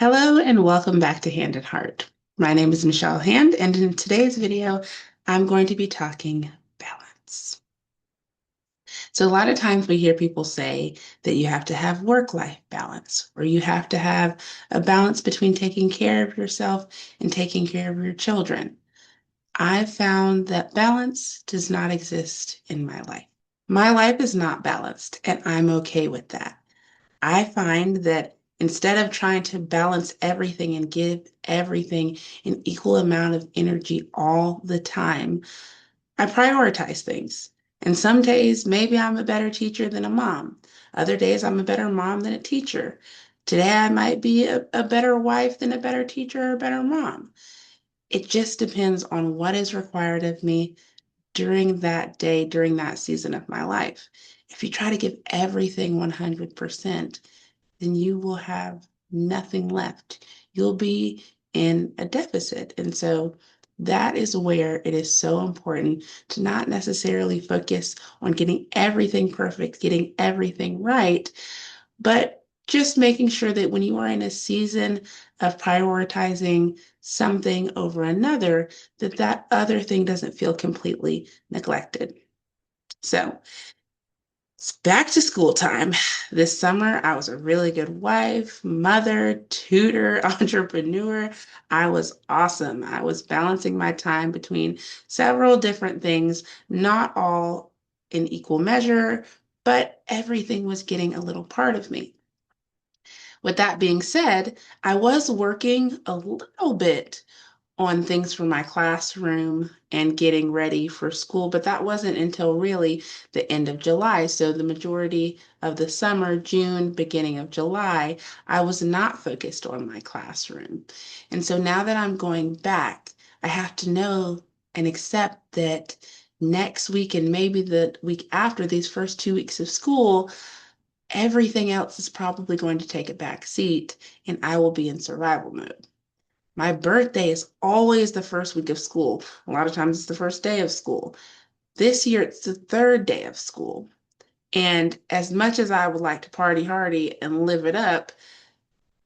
Hello and welcome back to Hand and Heart. My name is Michelle Hand, and in today's video, I'm going to be talking balance. So, a lot of times we hear people say that you have to have work-life balance, or you have to have a balance between taking care of yourself and taking care of your children. I've found that balance does not exist in my life. My life is not balanced, and I'm okay with that. I find that instead of trying to balance everything and give everything an equal amount of energy all the time, I prioritize things. And some days, maybe I'm a better teacher than a mom. Other days, I'm a better mom than a teacher. Today, I might be a better wife than a better teacher or a better mom. It just depends on what is required of me during that day, during that season of my life. If you try to give everything 100%, then you will have nothing left. You'll be in a deficit. And so that is where it is so important to not necessarily focus on getting everything perfect, getting everything right, but just making sure that when you are in a season of prioritizing something over another, that that other thing doesn't feel completely neglected. So it's back to school time. This summer, I was a really good wife, mother, tutor, entrepreneur. I was awesome. I was balancing my time between several different things, not all in equal measure, but everything was getting a little part of me. With that being said, I was working a little bit on things for my classroom and getting ready for school, but that wasn't until really the end of July. So the majority of the summer, June, beginning of July, I was not focused on my classroom. And so now that I'm going back, I have to know and accept that next week and maybe the week after these first 2 weeks of school, everything else is probably going to take a back seat and I will be in survival mode. My birthday is always the first week of school. A lot of times it's the first day of school. This year it's the third day of school. And as much as I would like to party hardy and live it up,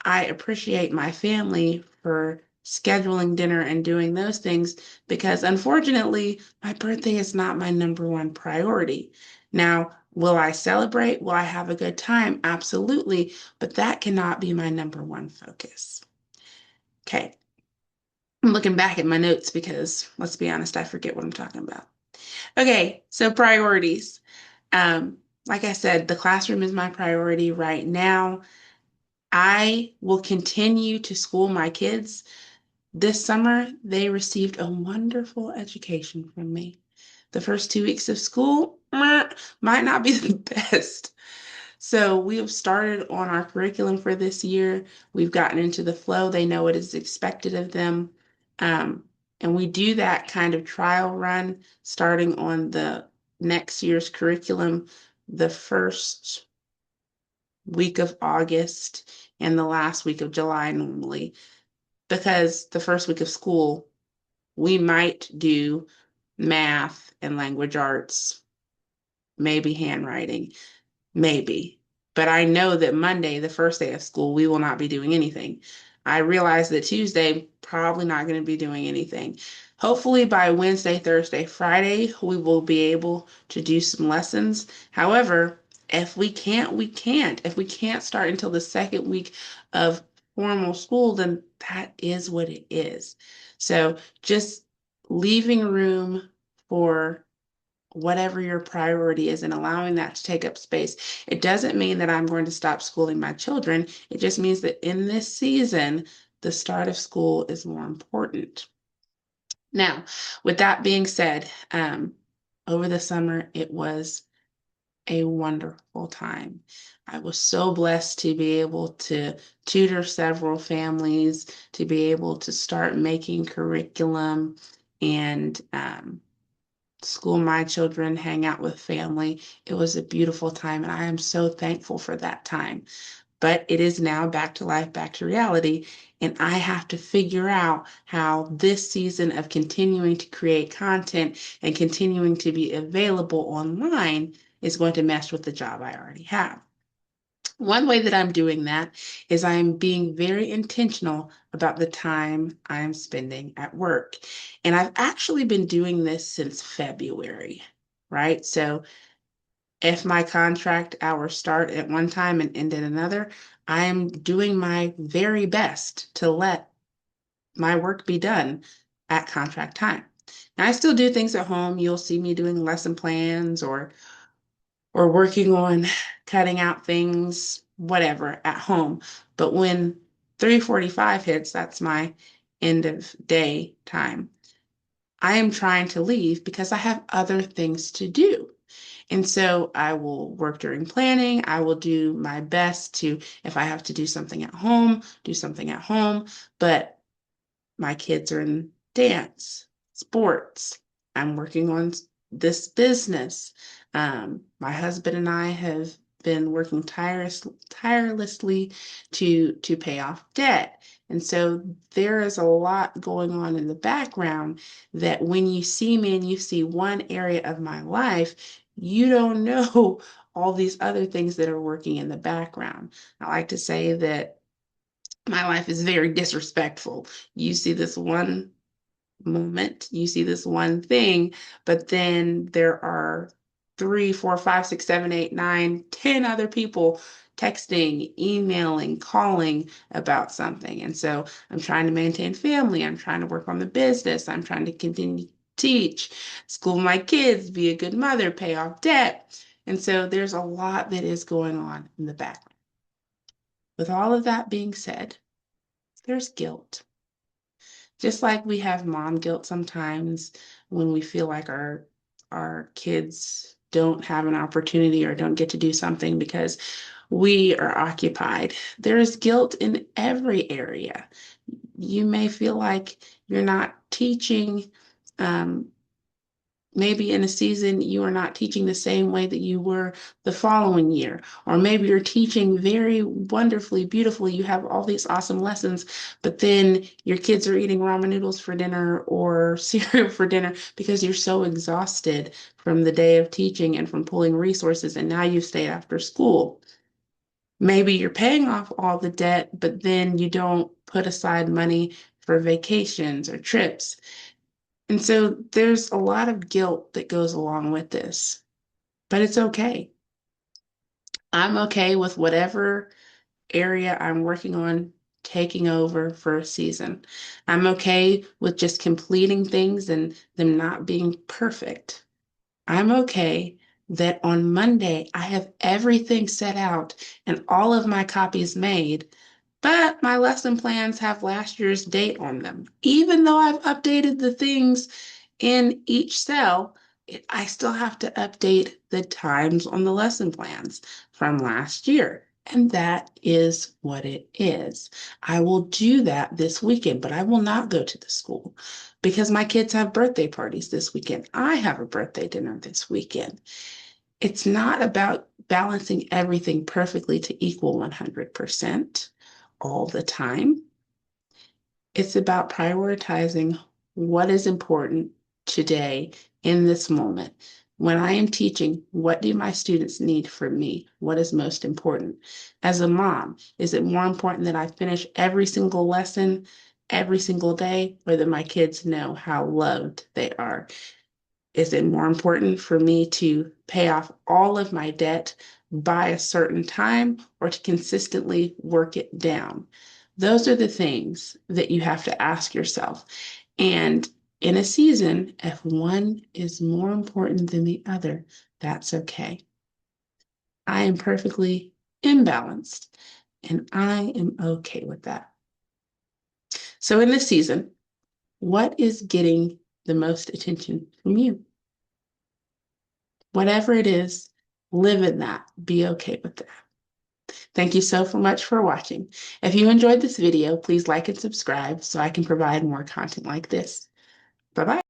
I appreciate my family for scheduling dinner and doing those things because unfortunately, my birthday is not my number one priority. Now, will I celebrate? Will I have a good time? Absolutely. But that cannot be my number one focus. Okay. I'm looking back at my notes because let's be honest, I forget what I'm talking about. Okay, so priorities. Like I said, the classroom is my priority right now. I will continue to school my kids. This summer, they received a wonderful education from me. The first 2 weeks of school might not be the best. So we have started on our curriculum for this year. We've gotten into the flow. They know what is expected of them. Um, and we do that kind of trial run starting on the next year's curriculum, the first week of August and the last week of July normally, because the first week of school, we might do math and language arts, maybe handwriting. Maybe. But I know that Monday, the first day of school, we will not be doing anything. I realize that Tuesday, probably not going to be doing anything. Hopefully by Wednesday, Thursday, Friday, we will be able to do some lessons. However, if we can't, we can't. If we can't start until the second week of formal school, then that is what it is. So just leaving room for whatever your priority is and allowing that to take up space. It doesn't mean that I'm going to stop schooling my children. It just means that in this season, the start of school is more important. Now, with that being said, over the summer, it was a wonderful time. I was so blessed to be able to tutor several families, to be able to start making curriculum and school my children, hang out with family. It was a beautiful time, and I am so thankful for that time. But it is now back to life, back to reality, and I have to figure out how this season of continuing to create content and continuing to be available online is going to mesh with the job I already have. One way that I'm doing that is I'm being very intentional about the time I'm spending at work. And I've actually been doing this since February, right? So if my contract hours start at one time and end at another, I'm doing my very best to let my work be done at contract time. Now, I still do things at home. You'll see me doing lesson plans or working on cutting out things, whatever, at home. But when 3:45 hits, that's my end of day time. I am trying to leave because I have other things to do. And so I will work during planning. I will do my best to, if I have to do something at home, do something at home. But my kids are in dance, sports. I'm working on this business. My husband and I have been working tirelessly to pay off debt. And so there is a lot going on in the background that when you see me and you see one area of my life, you don't know all these other things that are working in the background. I like to say that my life is very disrespectful. You see this one moment, you see this one thing, but then there are three, four, five, six, seven, eight, nine, 10 other people texting, emailing, calling about something. And so I'm trying to maintain family. I'm trying to work on the business. I'm trying to continue to teach, school my kids, be a good mother, pay off debt. And so there's a lot that is going on in the background. With all of that being said, there's guilt. Just like we have mom guilt sometimes when we feel like our kids don't have an opportunity or don't get to do something because we are occupied. There is guilt in every area. You may feel like you're not teaching um, maybe in a season you are not teaching the same way that you were the following year. Or maybe you're teaching very wonderfully, beautifully. You have all these awesome lessons, but then your kids are eating ramen noodles for dinner or cereal for dinner because you're so exhausted from the day of teaching and from pulling resources, and now you stay after school. Maybe you're paying off all the debt, but then you don't put aside money for vacations or trips. And so there's a lot of guilt that goes along with this, but it's okay. I'm okay with whatever area I'm working on taking over for a season. I'm okay with just completing things and them not being perfect. I'm okay that on Monday I have everything set out and all of my copies made, but my lesson plans have last year's date on them. Even though I've updated the things in each cell, I still have to update the times on the lesson plans from last year. And that is what it is. I will do that this weekend, but I will not go to the school because my kids have birthday parties this weekend. I have a birthday dinner this weekend. It's not about balancing everything perfectly to equal 100% all the time. It's about prioritizing what is important today in this moment. When I am teaching, what do my students need from me? What is most important? As a mom, is it more important that I finish every single lesson every single day or that my kids know how loved they are? Is it more important for me to pay off all of my debt by a certain time or to consistently work it down? Those are the things that you have to ask yourself. And in a season, if one is more important than the other, that's okay. I am perfectly imbalanced and I am okay with that. So in this season, what is getting the most attention from you? Whatever it is, live in that. Be okay with that. Thank you so much for watching. If you enjoyed this video, please like and subscribe so I can provide more content like this. Bye-bye.